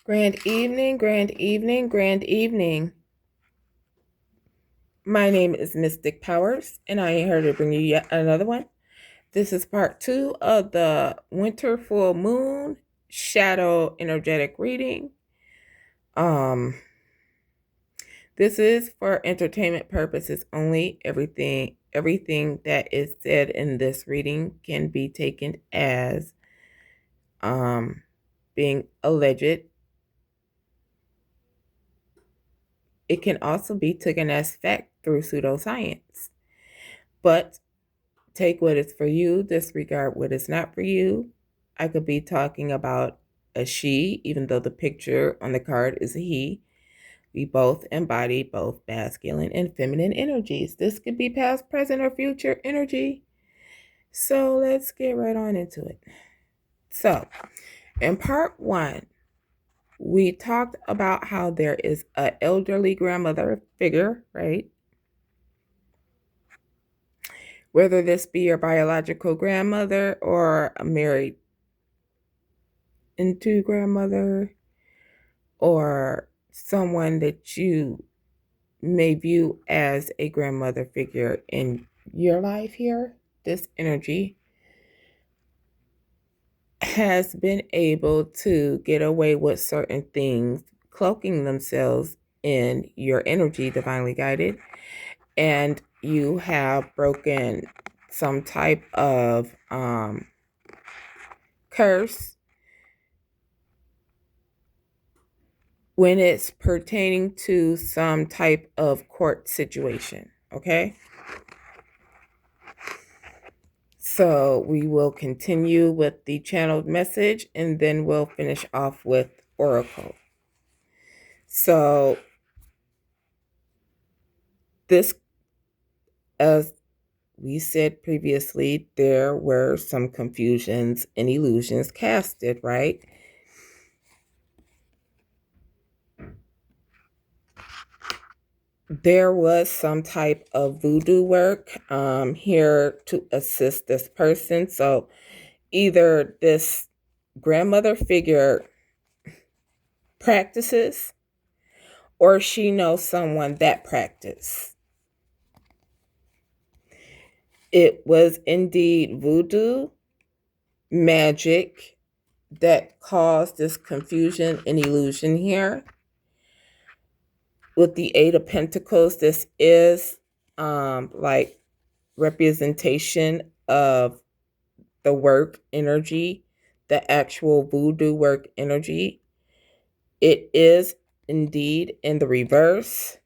Grand evening, grand evening, grand evening. My name is Mystic Powers, and I am here to bring you yet another one. This is part 2 of the Winter Full Moon Shadow Energetic Reading. Um, this is for entertainment purposes only. Everything that is said in this reading can be taken as being alleged. It can also be taken as fact through pseudoscience. But take what is for you, disregard what is not for you. I could be talking about a she, even though the picture on the card is a he. We both embody both masculine and feminine energies. This could be past, present, or future energy. So let's get right on into it. So, in part 1, we talked about how there is an elderly grandmother figure, right? Whether this be your biological grandmother or a married into grandmother or someone that you may view as a grandmother figure in your life here, this energy has been able to get away with certain things, cloaking themselves in your energy, divinely guided, and you have broken some type of curse when it's pertaining to some type of court situation, okay? So we will continue with the channeled message and then we'll finish off with Oracle. So this, as we said previously, there were some confusions and illusions casted, right? There was some type of voodoo work here to assist this person. So either this grandmother figure practices or she knows someone that practices. It was indeed voodoo magic that caused this confusion and illusion here. With the Eight of Pentacles, this is like representation of the work energy, the actual voodoo work energy. It is indeed in the reverse.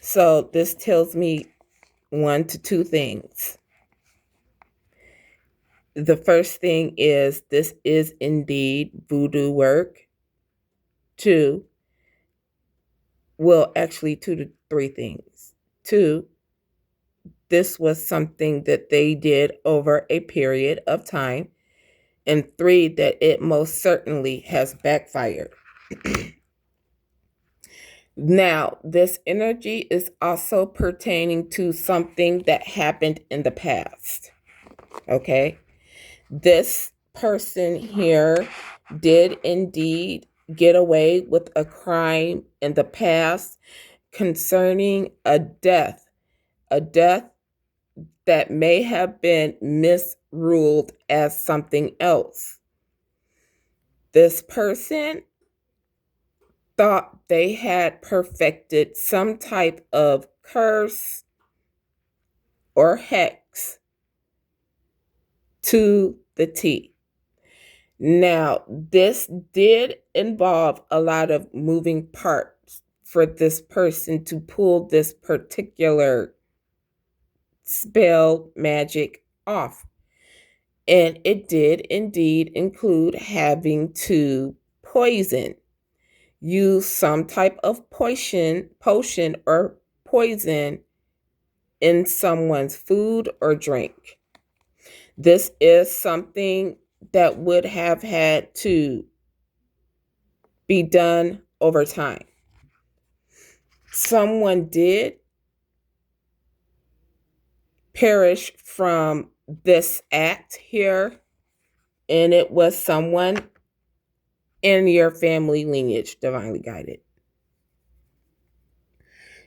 So this tells me one to two things. The first thing is this is indeed voodoo work. Two, well, actually, two to three things. Two, this was something that they did over a period of time. And three, that it most certainly has backfired. Now, this energy is also pertaining to something that happened in the past. Okay? This person here did indeed get away with a crime in the past concerning a death that may have been misruled as something else. This person thought they had perfected some type of curse or hex to the T. Now, this did involve a lot of moving parts for this person to pull this particular spell magic off. And it did indeed include having to use some type of potion or poison in someone's food or drink. This is something that would have had to be done over time. Someone did perish from this act here, and it was someone in your family lineage, divinely guided.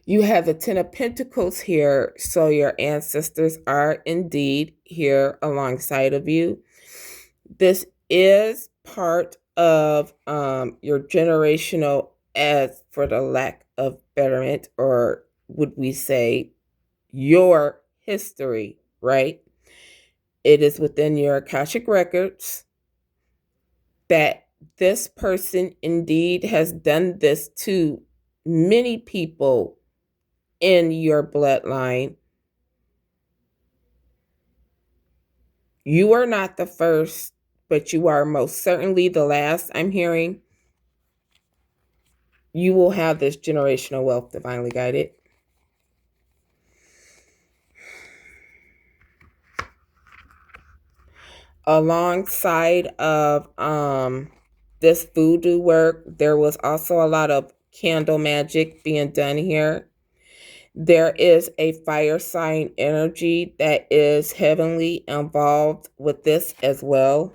You have the Ten of Pentacles here, so your ancestors are indeed here alongside of you. This is part of your generational, as for the lack of betterment, or would we say your history, right? It is within your Akashic records that this person indeed has done this to many people in your bloodline. You are not the first, but you are most certainly the last, I'm hearing. You will have this generational wealth, divinely guided. Alongside of this voodoo work, there was also a lot of candle magic being done here. There is a fire sign energy that is heavily involved with this as well.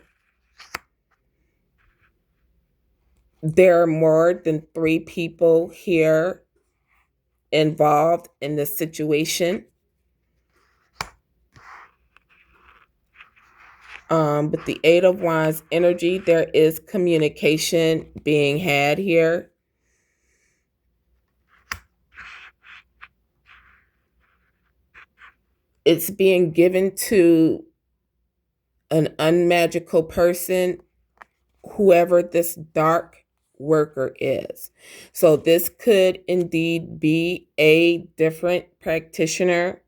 There are more than 3 people here involved in this situation. With the Eight of Wands energy, there is communication being had here. It's being given to an unmagical person, whoever this dark worker is. So this could indeed be a different practitioner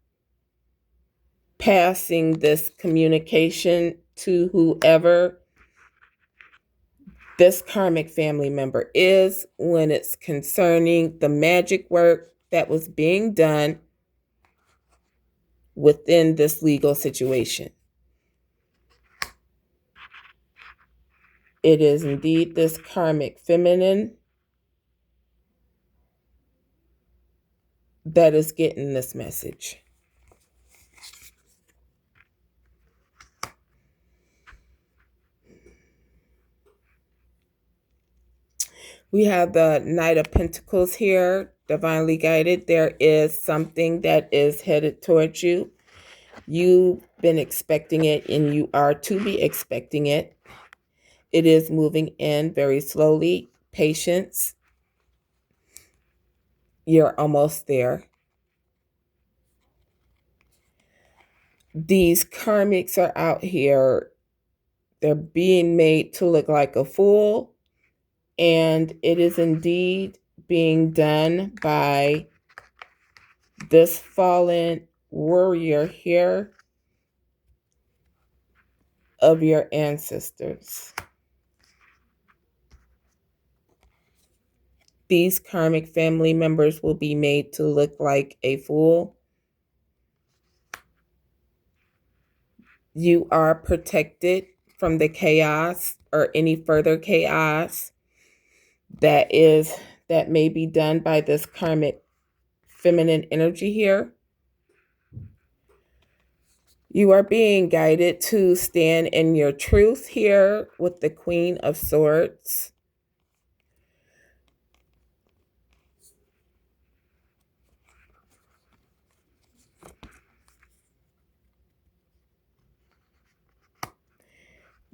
passing this communication to whoever this karmic family member is when it's concerning the magic work that was being done within this legal situation. It is indeed this karmic feminine that is getting this message. We have the Knight of Pentacles here, divinely guided. There is something that is headed towards you. You've been expecting it, and you are to be expecting it. It is moving in very slowly. Patience. You're almost there. These karmics are out here. They're being made to look like a fool. And it is indeed being done by this fallen warrior here of your ancestors. These karmic family members will be made to look like a fool. You are protected from the chaos or any further chaos that may be done by this karmic feminine energy here. You are being guided to stand in your truth here with the Queen of Swords.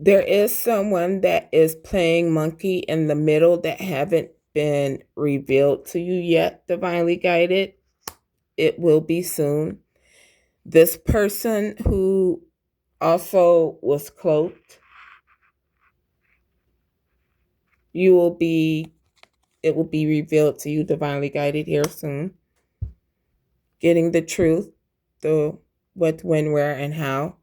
There is someone that is playing monkey in the middle that haven't been revealed to you yet, divinely guided. It will be soon. This person who also was cloaked, it will be revealed to you, divinely guided, here soon. Getting the truth, the what, when, where, and how.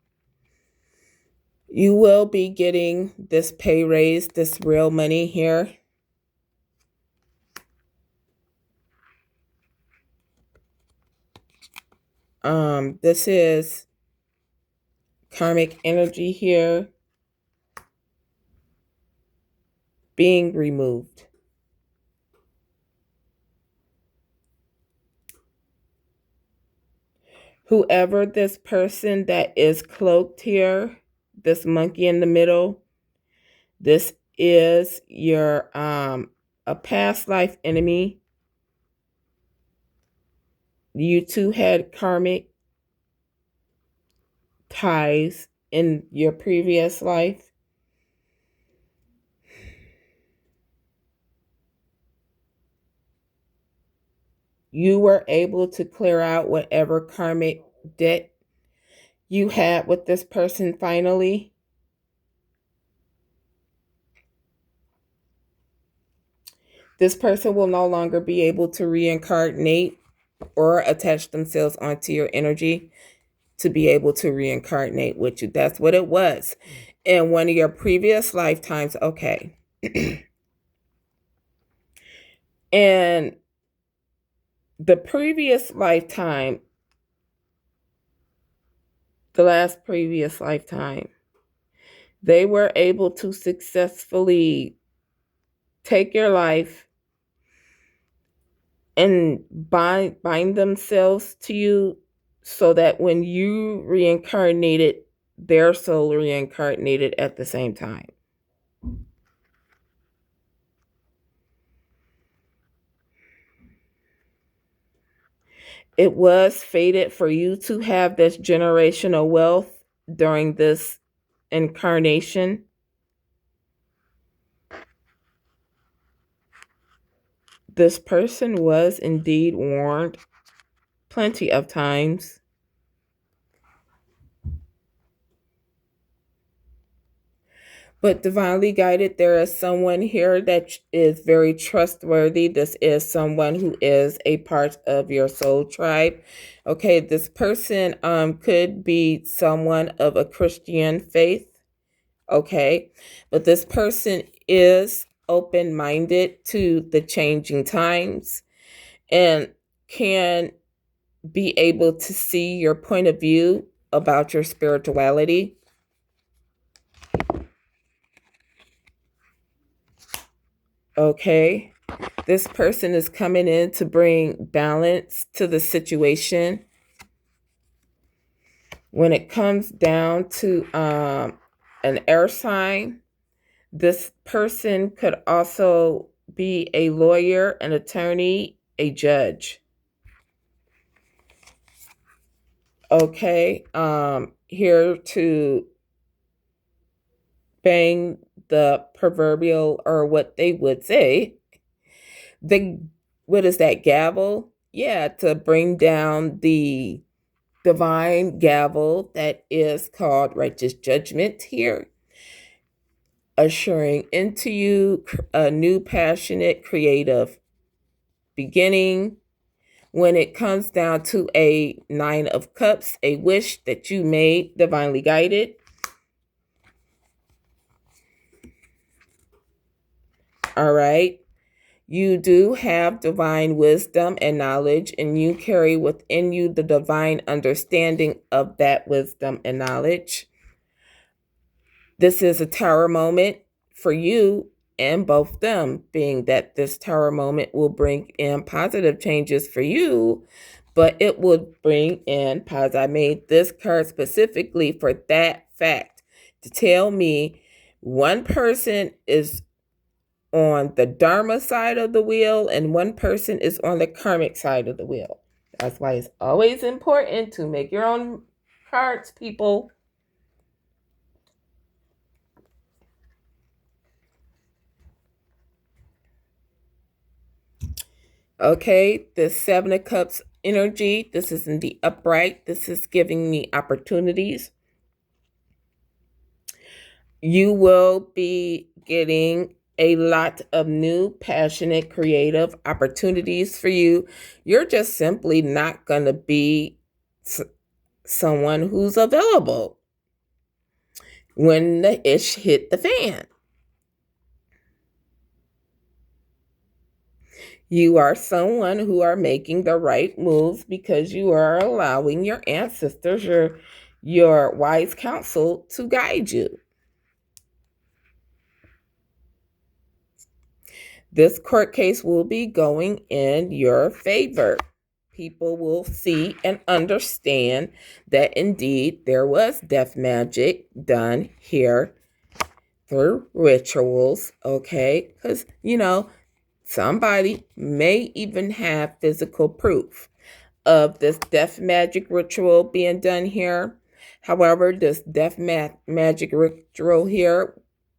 You will be getting this pay raise, this real money here. This is karmic energy here being removed. Whoever this person that is cloaked here, this monkey in the middle, this is your a past life enemy. You two had karmic ties in your previous life. You were able to clear out whatever karmic debt you had with this person finally. This person will no longer be able to reincarnate or attach themselves onto your energy to be able to reincarnate with you. That's what it was in one of your previous lifetimes. Okay. And the previous lifetime, the last previous lifetime, they were able to successfully take your life and bind themselves to you so that when you reincarnated, their soul reincarnated at the same time. It was fated for you to have this generational wealth during this incarnation. This person was indeed warned plenty of times. But divinely guided, there is someone here that is very trustworthy. This is someone who is a part of your soul tribe. Okay, this person could be someone of a Christian faith. Okay, but this person is open-minded to the changing times and can be able to see your point of view about your spirituality. Okay, this person is coming in to bring balance to the situation. When it comes down to an air sign, this person could also be a lawyer, an attorney, a judge. Okay, here to bang the proverbial, or what they would say, the what is that, gavel? Yeah, to bring down the divine gavel that is called righteous judgment here, assuring into you a new passionate creative beginning. When it comes down to a 9 of cups, a wish that you made divinely guided. All right. You do have divine wisdom and knowledge, and you carry within you the divine understanding of that wisdom and knowledge. This is a tower moment for you and both them, being that this tower moment will bring in positive changes for you, but it will bring in positive. I made this card specifically for that fact, to tell me one person is on the Dharma side of the wheel and one person is on the karmic side of the wheel. That's why it's always important to make your own cards, people. Okay, the 7 of Cups energy, this is in the upright. This is giving me opportunities. You will be getting a lot of new, passionate, creative opportunities for you. You're just simply not going to be someone who's available when the ish hit the fan. You are someone who are making the right moves because you are allowing your ancestors, your wise counsel to guide you. This court case will be going in your favor. People will see and understand that indeed there was death magic done here through rituals, okay? Because, somebody may even have physical proof of this death magic ritual being done here. However, this death magic ritual here,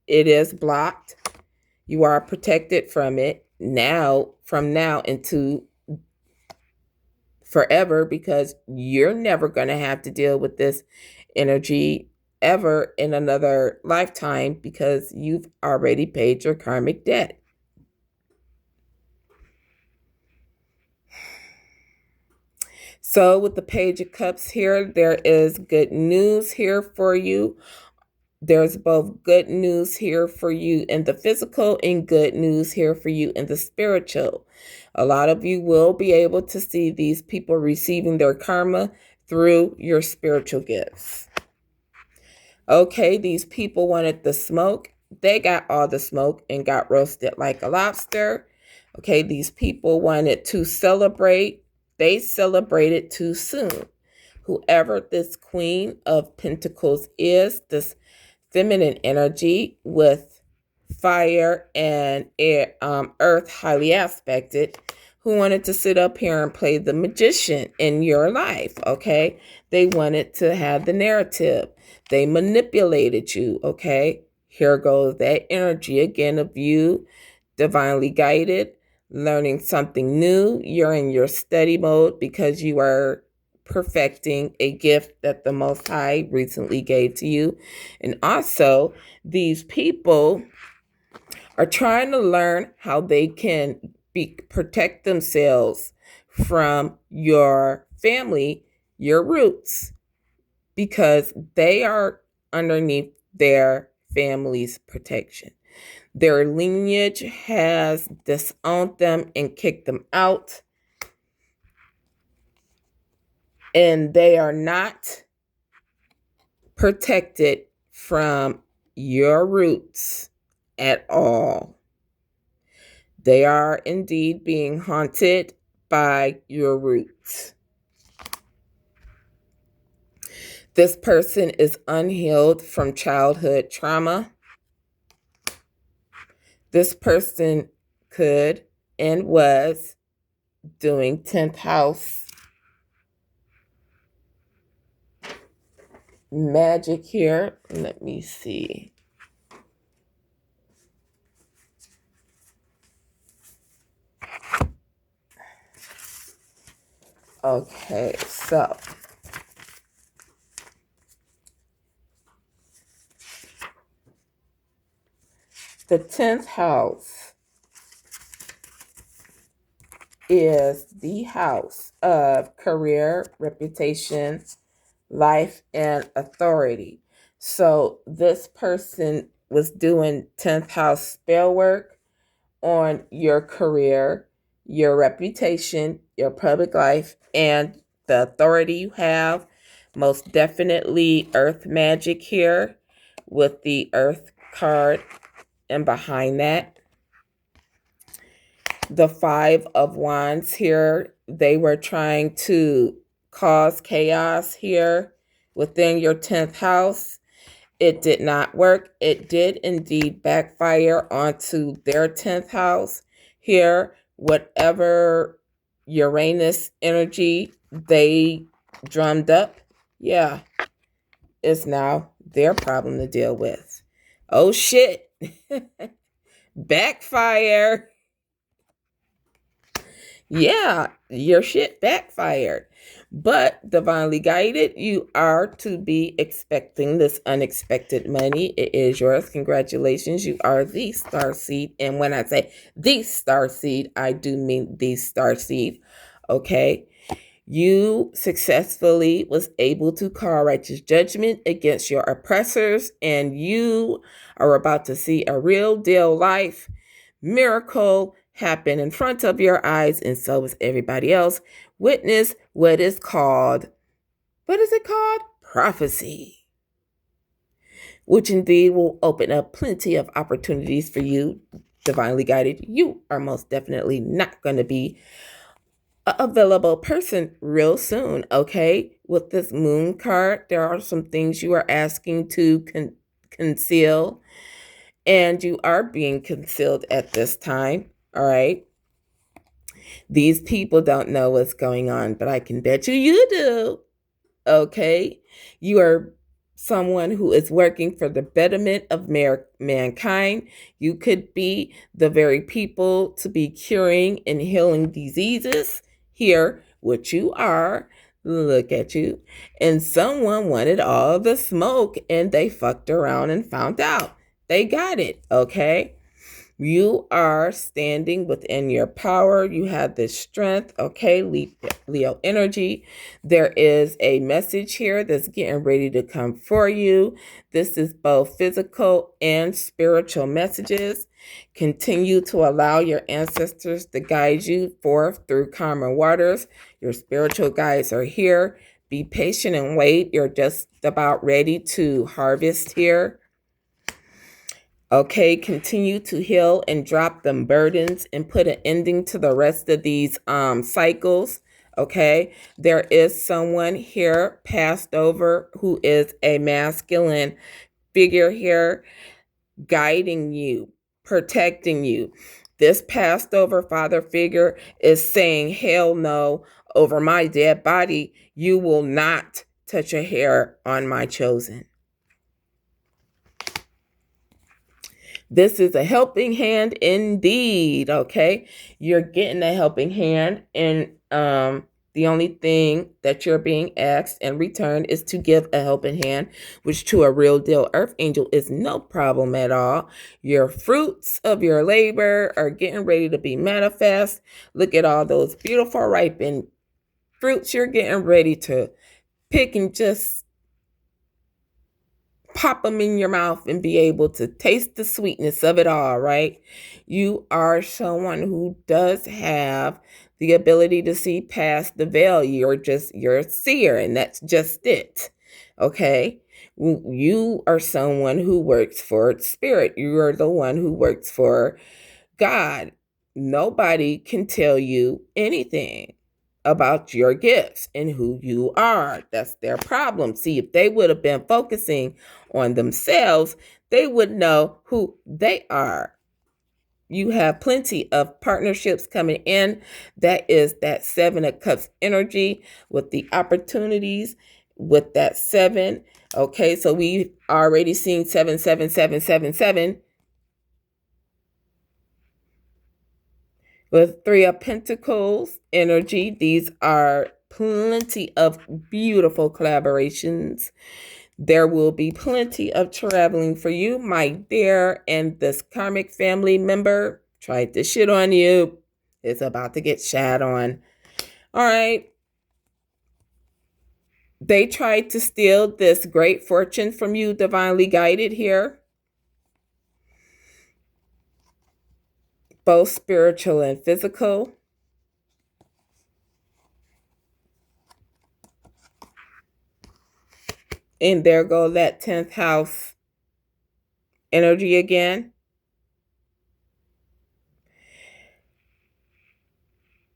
it is blocked. You are protected from it from now into forever, because you're never going to have to deal with this energy ever in another lifetime, because you've already paid your karmic debt. So with the Page of Cups here, there is good news here for you. There's both good news here for you in the physical and good news here for you in the spiritual. A lot of you will be able to see these people receiving their karma through your spiritual gifts. Okay, these people wanted the smoke. They got all the smoke and got roasted like a lobster. Okay, these people wanted to celebrate. They celebrated too soon. Whoever this Queen of Pentacles is, this feminine energy with fire and air, earth highly aspected, who wanted to sit up here and play the magician in your life, okay? They wanted to have the narrative. They manipulated you, okay? Here goes that energy again of you, divinely guided, learning something new. You're in your study mode because you are perfecting a gift that the Most High recently gave to you. And also, these people are trying to learn how they can protect themselves from your family, your roots, because they are underneath their family's protection. Their lineage has disowned them and kicked them out, and they are not protected from your roots at all. They are indeed being haunted by your roots. This person is unhealed from childhood trauma. This person could and was doing 10th house magic here. Let me see. Okay, so the 10th house is the house of career, reputation, life, and authority. So this person was doing 10th house spell work on your career, your reputation, your public life, and the authority you have. Most definitely earth magic here with the earth card, and behind that, the 5 of Wands here. They were trying to cause chaos here within your 10th house. It did not work. It did indeed backfire onto their 10th house here. Whatever Uranus energy they drummed up, yeah, it's now their problem to deal with. Oh shit. Backfire. Yeah, your shit backfired. But divinely guided, you are to be expecting this unexpected money. It is yours. Congratulations. You are the star seed. And when I say the star seed, I do mean the star seed. Okay. You successfully was able to call righteous judgment against your oppressors, and you are about to see a real deal life miracle happen in front of your eyes, and so is everybody else. Witness what is it called? Prophecy, which indeed will open up plenty of opportunities for you, divinely guided. You are most definitely not going to be an available person real soon, okay? With this moon card, there are some things you are asking to conceal. and you are being concealed at this time. All right. These people don't know what's going on, but I can bet you do. Okay. You are someone who is working for the betterment of mankind. You could be the very people to be curing and healing diseases here, which you are. Look at you. And someone wanted all the smoke and they fucked around and found out. They got it. Okay. You are standing within your power. You have this strength. Okay, Leo energy. There is a message here that's getting ready to come for you. This is both physical and spiritual messages. Continue to allow your ancestors to guide you forth through calmer waters. Your spiritual guides are here. Be patient and wait. You're just about ready to harvest here. Okay, continue to heal and drop them burdens and put an ending to the rest of these cycles. Okay, there is someone here passed over who is a masculine figure here, guiding you, protecting you. This passed over father figure is saying, hell no, over my dead body, you will not touch a hair on my chosen. This is a helping hand indeed, okay? You're getting a helping hand, and the only thing that you're being asked in return is to give a helping hand, which to a real deal earth angel is no problem at all. Your fruits of your labor are getting ready to be manifest. Look at all those beautiful ripened fruits you're getting ready to pick and just pop them in your mouth and be able to taste the sweetness of it all, right? You are someone who does have the ability to see past the veil. You're a seer, and that's just it. Okay? You are someone who works for spirit. You are the one who works for God. Nobody can tell you anything about your gifts and who you are. That's their problem. See, if they would have been focusing on themselves, they would know who they are. You have plenty of partnerships coming in. That is that 7 of Cups energy with the opportunities with that 7. Okay, so we've already seen 77777. With 3 of Pentacles energy, these are plenty of beautiful collaborations. There will be plenty of traveling for you, my dear, and this karmic family member tried to shit on you. It's about to get shat on. All right. They tried to steal this great fortune from you, divinely guided here. Both spiritual and physical. And there go that 10th house energy again.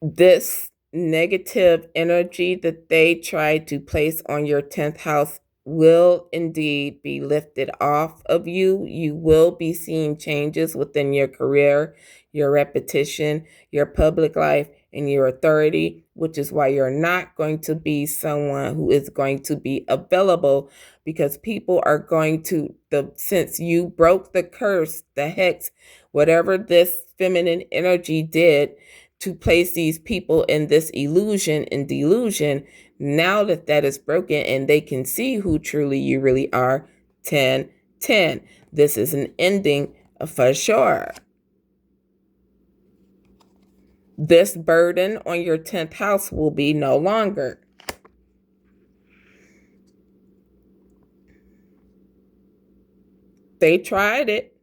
This negative energy that they try to place on your 10th house will indeed be lifted off of you. You will be seeing changes within your career, your repetition, your public life, and your authority, which is why you're not going to be someone who is going to be available, because people are going to, since you broke the curse, the hex, whatever this feminine energy did to place these people in this illusion and delusion, now that that is broken and they can see who truly you really are, 10-10. This is an ending for sure. This burden on your 10th house will be no longer. They tried it.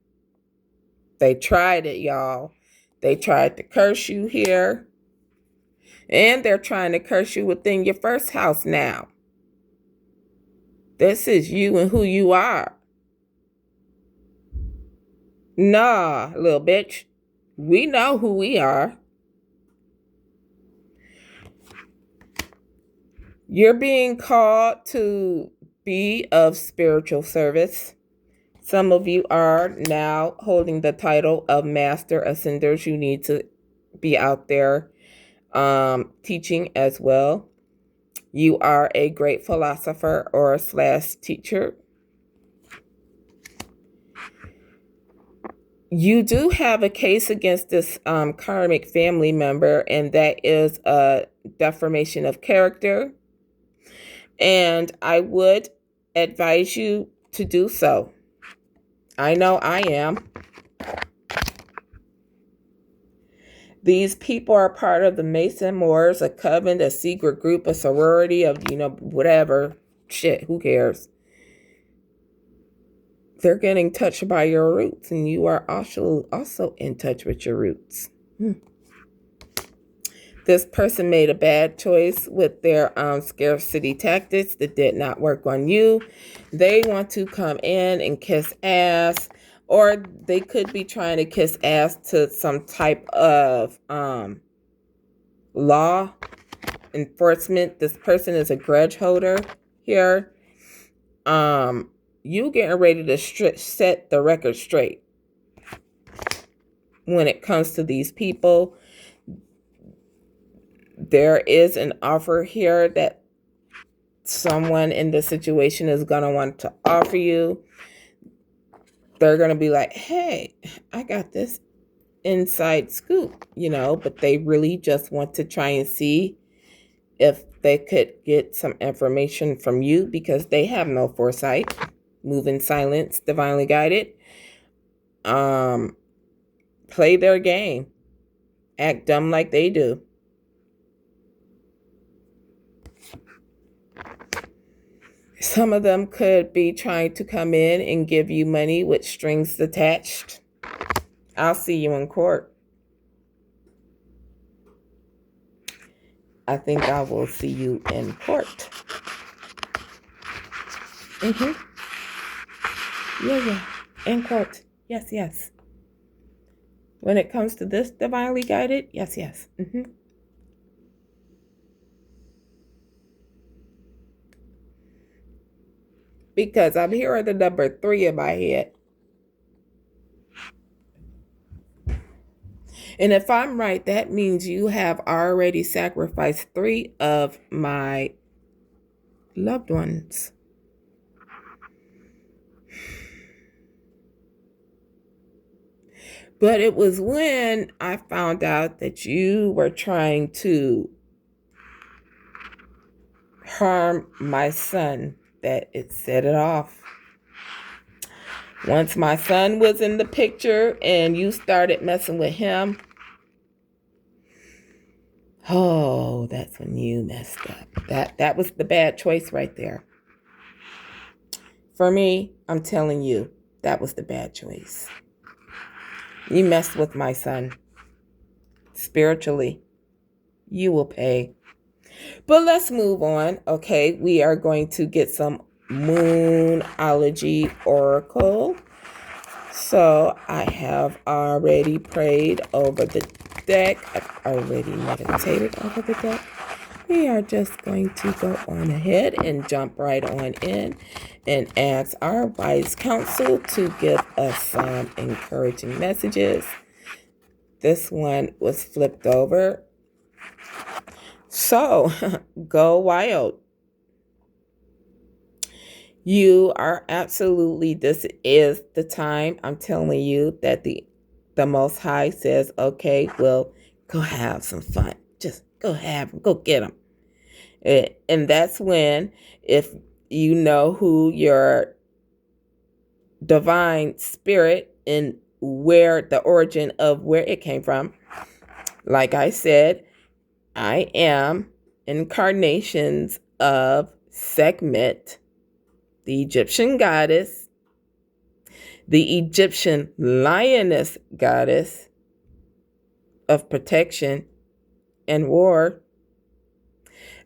They tried it, y'all. They tried to curse you here. And they're trying to curse you within your first house now. This is you and who you are. Nah, little bitch. We know who we are. You're being called to be of spiritual service. Some of you are now holding the title of Master Ascenders. You need to be out there teaching as well. You are a great philosopher or / teacher. You do have a case against this karmic family member, and that is a defamation of character. And I would advise you to do so. I know I am. These people are part of the Mason Moors, a coven, a secret group, a sorority of, whatever. Shit, who cares? They're getting touched by your roots, and you are also in touch with your roots. This person made a bad choice with their scarcity tactics that did not work on you. They want to come in and kiss ass, or they could be trying to kiss ass to some type of law enforcement. This person is a grudge holder here. You getting ready to set the record straight when it comes to these people. There is an offer here that someone in this situation is going to want to offer you. They're going to be like, hey, I got this inside scoop, but they really just want to try and see if they could get some information from you because they have no foresight. Move in silence, divinely guided. Play their game. Act dumb like they do. Some of them could be trying to come in and give you money with strings attached. I'll see you in court. I think I will see you in court. Yeah. In court. Yes. When it comes to this divinely guided, yes. Because I'm hearing the number 3 in my head. And if I'm right, that means you have already sacrificed 3 of my loved ones. But it was when I found out that you were trying to harm my son that it set it off. Once my son was in the picture and you started messing with him, that's when you messed up. That was the bad choice right there. For me, I'm telling you, that was the bad choice. You messed with my son. Spiritually, you will pay. But let's move on. Okay, we are going to get some Moonology Oracle. So I have already prayed over the deck. I've already meditated over the deck. We are just going to go on ahead and jump right on in and ask our wise counsel to give us some encouraging messages. This one was flipped over. So, go wild. You are absolutely, this is the time, I'm telling you, that the Most High says, okay, well, go have some fun. Just go get them. And that's when, if you know who your divine spirit and where the origin of where it came from, like I said, I am incarnations of Sekhmet, the Egyptian goddess, the Egyptian lioness goddess of protection and war.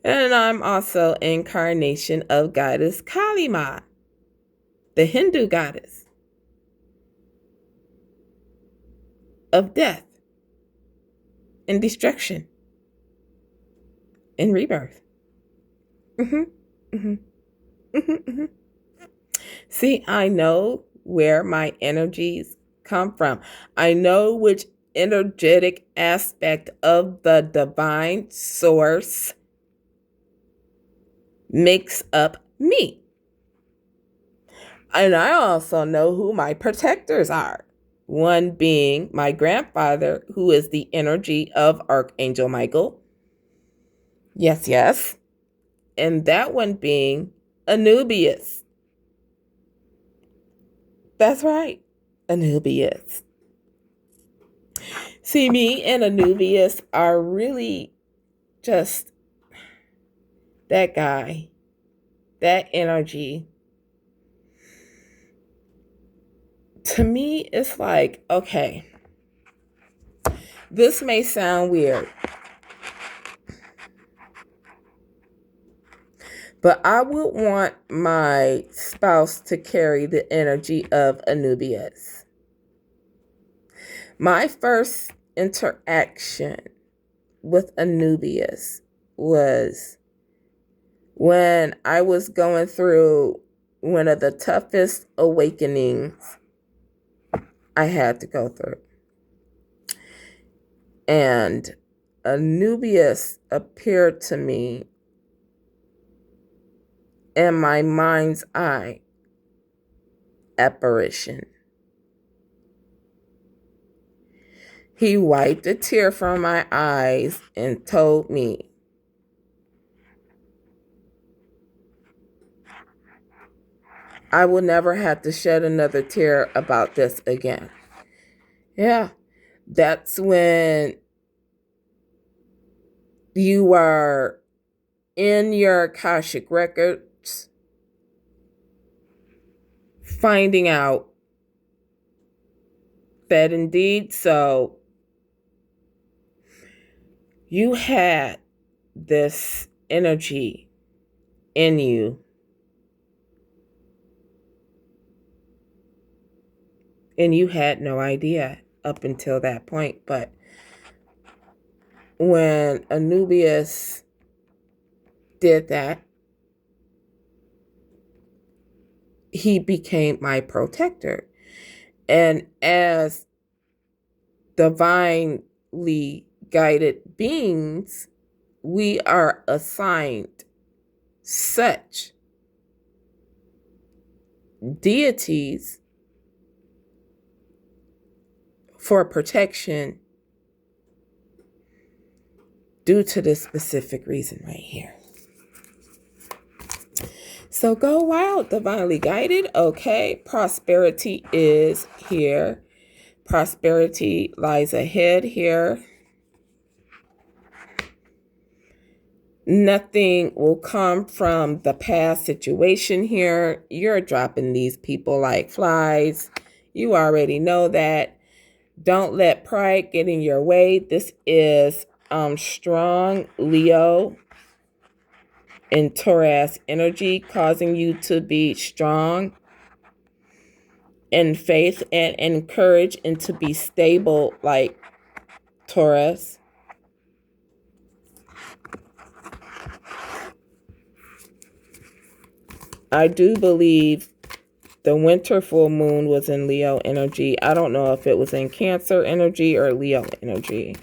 And I'm also incarnation of goddess Kali Ma, the Hindu goddess of death and destruction and rebirth. See, I know where my energies come from. I know which energetic aspect of the divine source makes up me. And I also know who my protectors are. One being my grandfather, who is the energy of Archangel Michael. Yes, yes. And that one being Anubius. That's right, Anubius. See, me and Anubius are really just that guy, that energy. To me, it's like, okay, this may sound weird, but I would want my spouse to carry the energy of Anubius. My first interaction with Anubius was when I was going through one of the toughest awakenings I had to go through. And Anubius appeared to me in my mind's eye apparition. He wiped a tear from my eyes and told me, I will never have to shed another tear about this again. Yeah, that's when you are in your Akashic records finding out that indeed so you had this energy in you, and you had no idea up until that point. But when Anubius did that, he became my protector. And as divinely guided beings, we are assigned such deities for protection due to this specific reason right here. So go wild, divinely guided. Okay, prosperity is here. Prosperity lies ahead here. Nothing will come from the past situation here. You're dropping these people like flies. You already know that. Don't let pride get in your way. This is strong Leo and Taurus energy, causing you to be strong in faith and encourage and to be stable like Taurus. I do believe the winter full moon was in Leo energy. I don't know if it was in Cancer energy or Leo energy.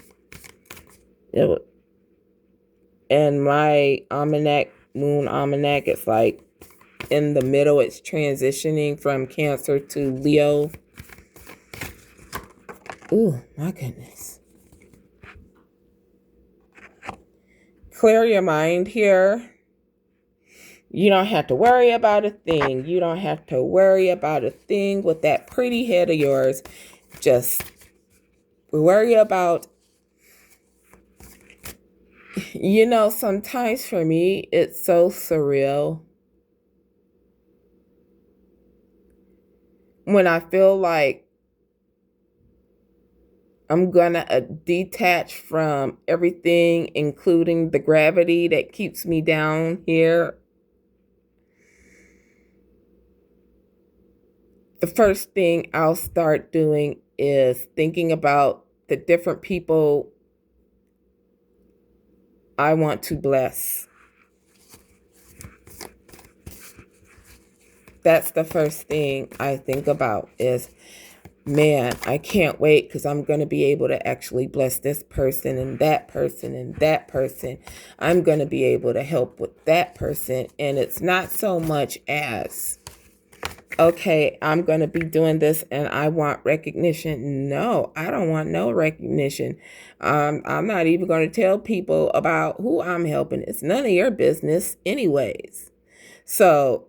And my almanac, moon almanac, it's like in the middle. It's transitioning from Cancer to Leo. Ooh, my goodness. Clear your mind here. You don't have to worry about a thing. You don't have to worry about a thing with that pretty head of yours. Just worry about, sometimes for me, it's so surreal when I feel like I'm gonna detach from everything, including the gravity that keeps me down here. The first thing I'll start doing is thinking about the different people I want to bless. That's the first thing I think about is, man, I can't wait because I'm going to be able to actually bless this person and that person and that person. I'm going to be able to help with that person. And it's not so much as, okay, I'm going to be doing this and I want recognition. No, I don't want no recognition. I'm not even going to tell people about who I'm helping. It's none of your business anyways. So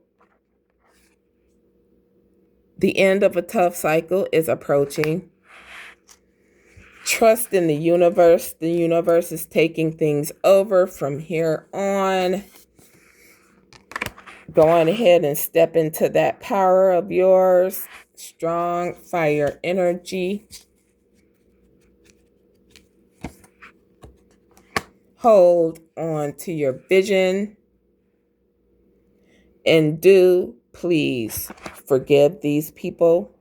the end of a tough cycle is approaching. Trust in the universe. The universe is taking things over from here on. Go on ahead and step into that power of yours. Strong fire energy. Hold on to your vision. And do please forgive these people.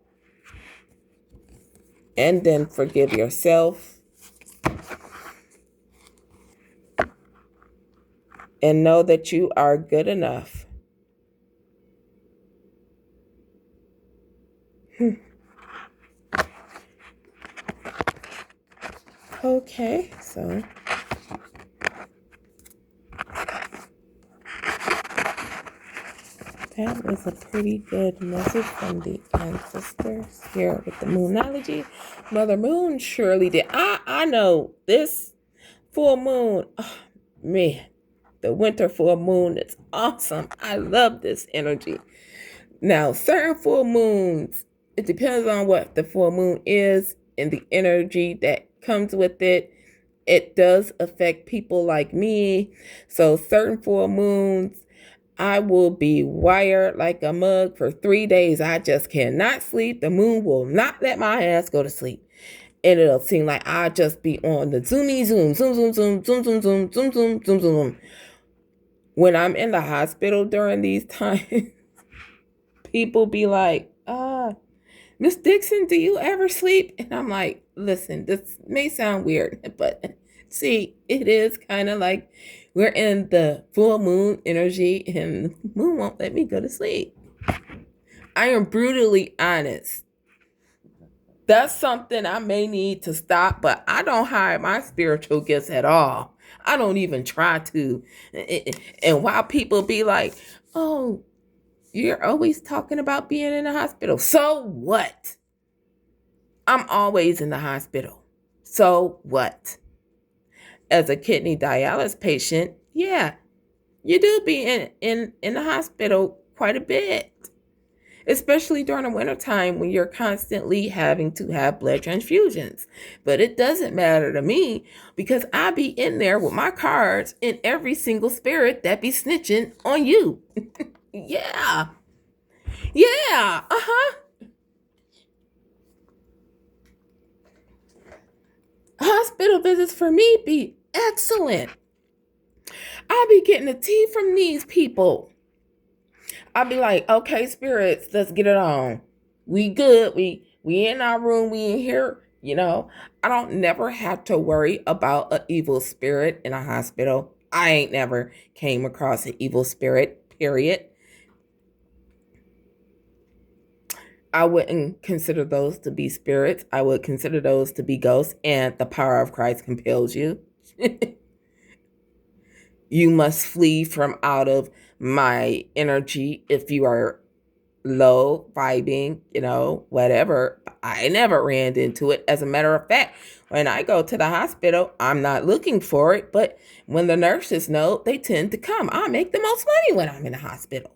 And then forgive yourself. And know that you are good enough. Okay, so that was a pretty good message from the ancestors here with the Moonology. Mother Moon surely did. I know this full moon. Oh, man, the winter full moon is awesome. I love this energy. Now, certain full moons, it depends on what the full moon is and the energy that comes with it. It does affect people like me. So certain full moons, I will be wired like a mug for 3 days. I just cannot sleep. The moon will not let my ass go to sleep. And it'll seem like I just be on the zoomy zoom, zoom, zoom, zoom, zoom, zoom, zoom, zoom, zoom, zoom, zoom. When I'm in the hospital during these times, people be like, Miss Dixon, do you ever sleep? And I'm like, listen, this may sound weird, but see, it is kind of like we're in the full moon energy and the moon won't let me go to sleep. I am brutally honest. That's something I may need to stop, but I don't hide my spiritual gifts at all. I don't even try to. And while people be like, oh, you're always talking about being in the hospital. So what? I'm always in the hospital. So what? As a kidney dialysis patient, yeah, you do be in the hospital quite a bit. Especially during the wintertime when you're constantly having to have blood transfusions. But it doesn't matter to me because I be in there with my cards in every single spirit that be snitching on you. Yeah. Yeah. Hospital visits for me be excellent. I be getting the tea from these people. I'll be like, okay, spirits, let's get it on. We good. We in our room. We in here. You know, I don't never have to worry about an evil spirit in a hospital. I ain't never came across an evil spirit, period. I wouldn't consider those to be spirits. I would consider those to be ghosts, and the power of Christ compels you. You must flee from out of my energy if you are low vibing, whatever. I never ran into it. As a matter of fact, when I go to the hospital, I'm not looking for it, but when the nurses know, they tend to come. I make the most money when I'm in the hospital.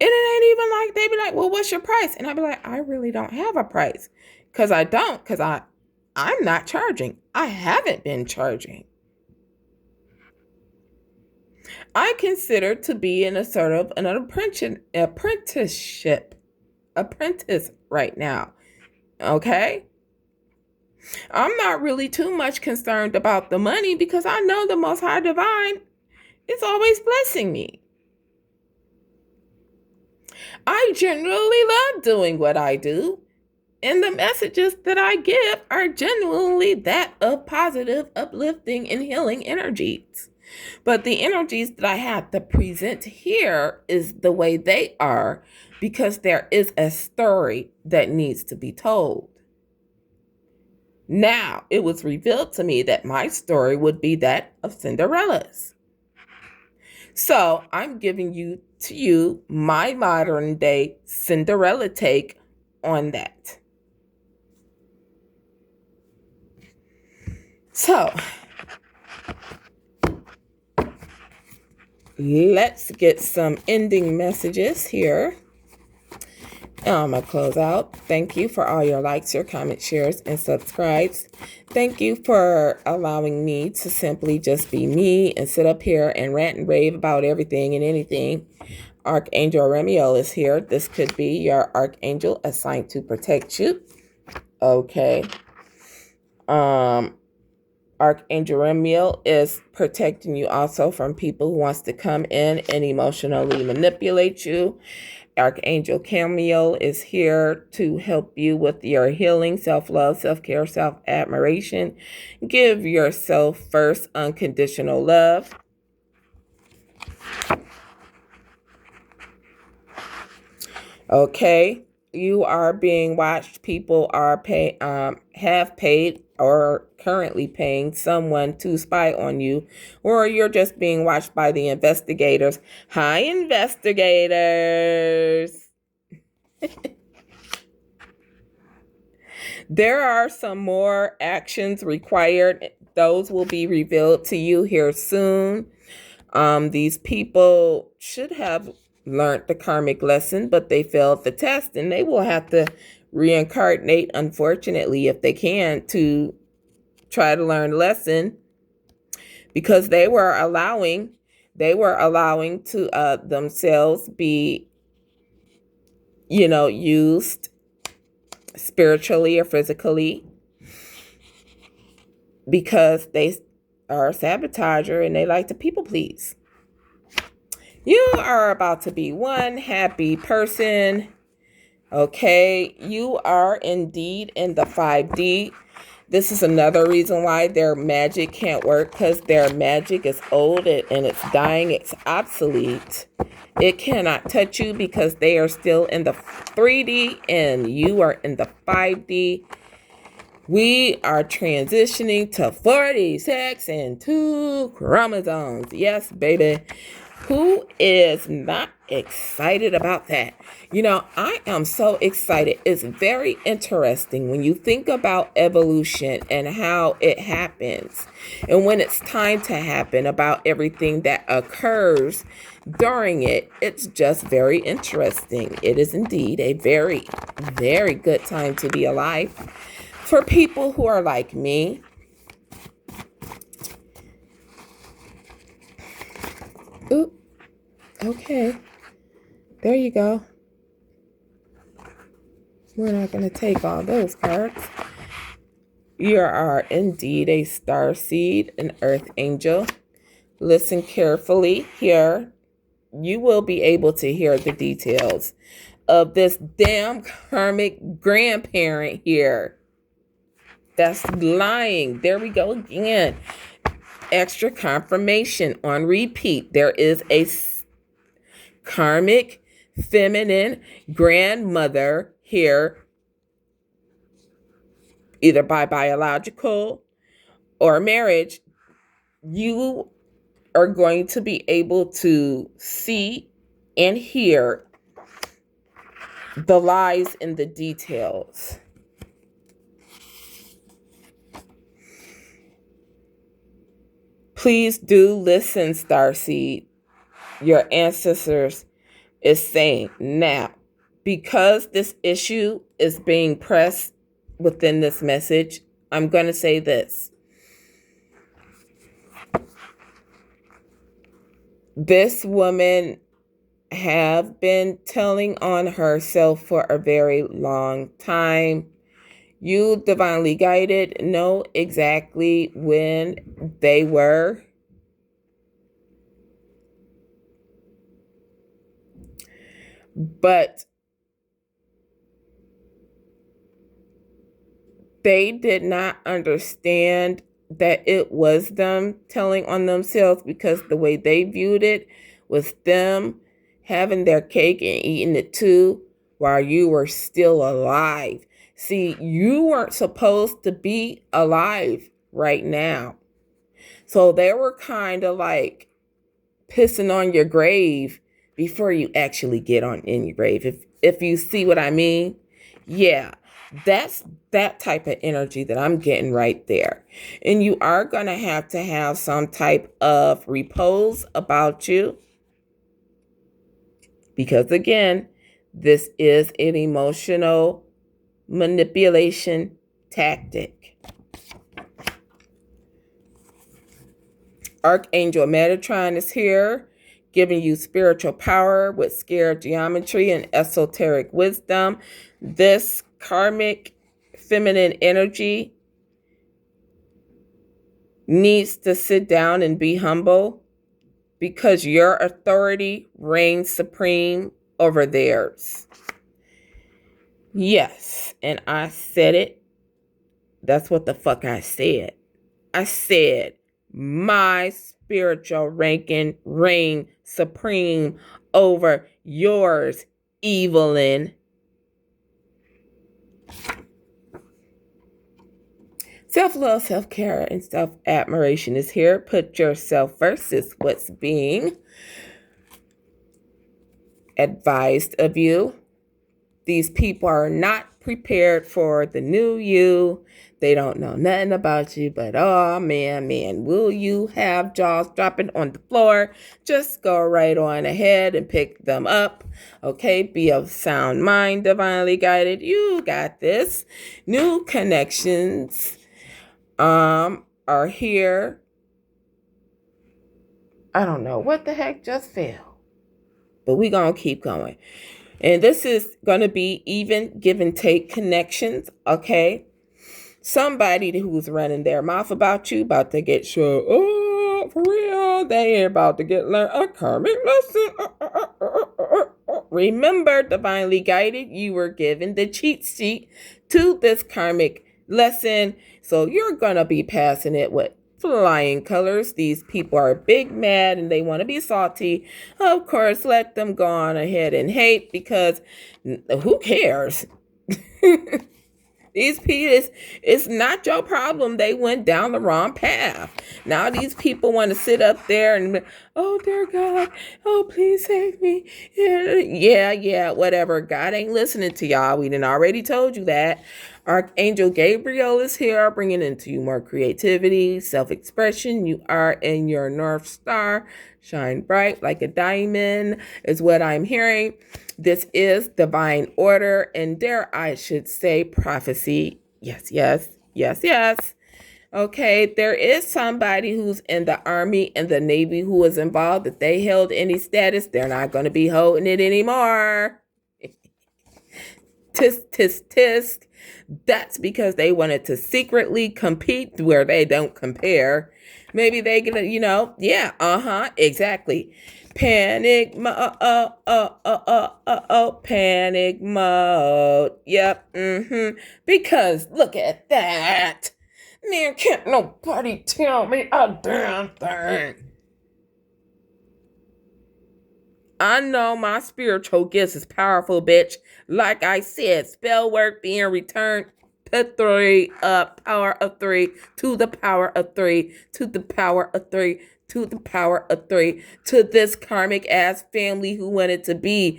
And it ain't even like they be like, well, what's your price? And I be like, I really don't have a price. Because I'm not charging. I haven't been charging. I consider to be in a sort of an apprentice right now. Okay? I'm not really too much concerned about the money because I know the Most High Divine is always blessing me. I genuinely love doing what I do, and the messages that I give are genuinely that of positive, uplifting, and healing energies. But the energies that I have to present here is the way they are because there is a story that needs to be told. Now, it was revealed to me that my story would be that of Cinderella's. So, I'm giving you my modern day Cinderella take on that. So, let's get some ending messages here. I'm going to close out. Thank you for all your likes, your comments, shares, and subscribes. Thank you for allowing me to simply just be me and sit up here and rant and rave about everything and anything. Archangel Remiel is here. This could be your archangel assigned to protect you. Okay. Archangel Remiel is protecting you also from people who wants to come in and emotionally manipulate you. Archangel Camiel is here to help you with your healing, self-love, self-care, self-admiration. Give yourself first unconditional love. Okay, you are being watched. People are have paid or currently paying someone to spy on you, or you're just being watched by the investigators. Hi, investigators. There are some more actions required. Those will be revealed to you here soon. These people should have learned the karmic lesson, but they failed the test, and they will have to reincarnate, unfortunately, if they can, to try to learn the lesson, because they were allowing to themselves be, used spiritually or physically, because they are a sabotager and they like to people please. You are about to be one happy person. Okay, you are indeed in the 5D. This is another reason why their magic can't work, because their magic is old and it's dying. It's obsolete. It cannot touch you because they are still in the 3D and you are in the 5D. We are transitioning to 46 and 2 chromosomes. Yes, baby. Who is not excited about that? I am so excited. It's very interesting when you think about evolution and how it happens, and when it's time to happen, about everything that occurs during it. It's just very interesting. It is indeed a very, very good time to be alive for people who are like me. Ooh, okay. There you go. We're not going to take all those cards. You are indeed a star seed, an earth angel. Listen carefully here. You will be able to hear the details of this damn karmic grandparent here that's lying. There we go again. Extra confirmation on repeat. There is a karmic feminine grandmother here, either by biological or marriage. You are going to be able to see and hear the lies in the details. Please do listen, Starseed. Your ancestors is saying now, because this issue is being pressed within this message, I'm going to say this. This woman have been telling on herself for a very long time. You, divinely guided, know exactly when they were. But they did not understand that it was them telling on themselves, because the way they viewed it was them having their cake and eating it too while you were still alive. See, you weren't supposed to be alive right now. So they were kind of like pissing on your grave before you actually get on in your grave. If you see what I mean? Yeah. That's that type of energy that I'm getting right there. And you are going to have some type of repose about you. Because again, this is an emotional manipulation tactic. Archangel Metatron is here, giving you spiritual power with scare geometry and esoteric wisdom. This karmic feminine energy needs to sit down and be humble, because your authority reigns supreme over theirs. Yes, and I said it. That's what the fuck I said. I said my spiritual ranking reign supreme over yours, Evelyn. Self-love, self-care, and self-admiration is here. Put yourself first is what's being advised of you. These people are not prepared for the new you. They don't know nothing about you, but oh man, will you have jaws dropping on the floor? Just go right on ahead and pick them up. Okay, be of sound mind, divinely guided. You got this. New connections are here. I don't know what the heck just fell, but we gonna keep going. And this is going to be even give and take connections, okay? Somebody who's running their mouth about you, about to get shut up, for real. They ain't about to get learned a karmic lesson. Remember, divinely guided, you were given the cheat sheet to this karmic lesson. So you're going to be passing it with flying colors. These people are big mad and they want to be salty. Of course, let them go on ahead and hate, because who cares? These people, it's not your problem. They went down the wrong path. Now these people want to sit up there and, oh dear God, oh please save me. Yeah, whatever. God ain't listening to y'all. We done already told you that. Archangel Gabriel is here, bringing into you more creativity, self-expression. You are in your North Star. Shine bright like a diamond is what I'm hearing. This is divine order, and dare I should say prophecy. Yes. Okay, there is somebody who's in the Army and the Navy who is involved. If they held any status, they're not going to be holding it anymore. Tisk. That's because they wanted to secretly compete where they don't compare. Maybe they gonna, exactly. Panic mode. Panic mode. Yep. Because look at that. Man, can't nobody tell me a damn thing. I know my spiritual gifts is powerful, bitch. Like I said, spell work being returned to 3, power of 3, to the power of 3, to the power of 3, to the power of 3, to this karmic ass family who wanted to be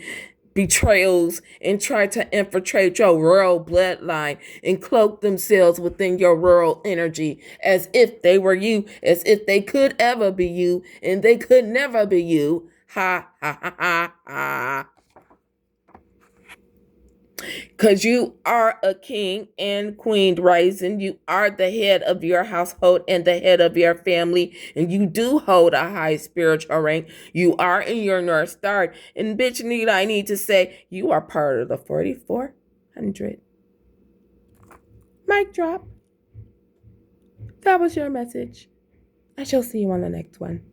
betrayals and try to infiltrate your royal bloodline and cloak themselves within your royal energy as if they were you, as if they could ever be you, and they could never be you. Ha. Because you are a king and queen rising. You are the head of your household and the head of your family. And you do hold a high spiritual rank. You are in your North Star. And bitch, I need to say, you are part of the 4400. Mic drop. That was your message. I shall see you on the next one.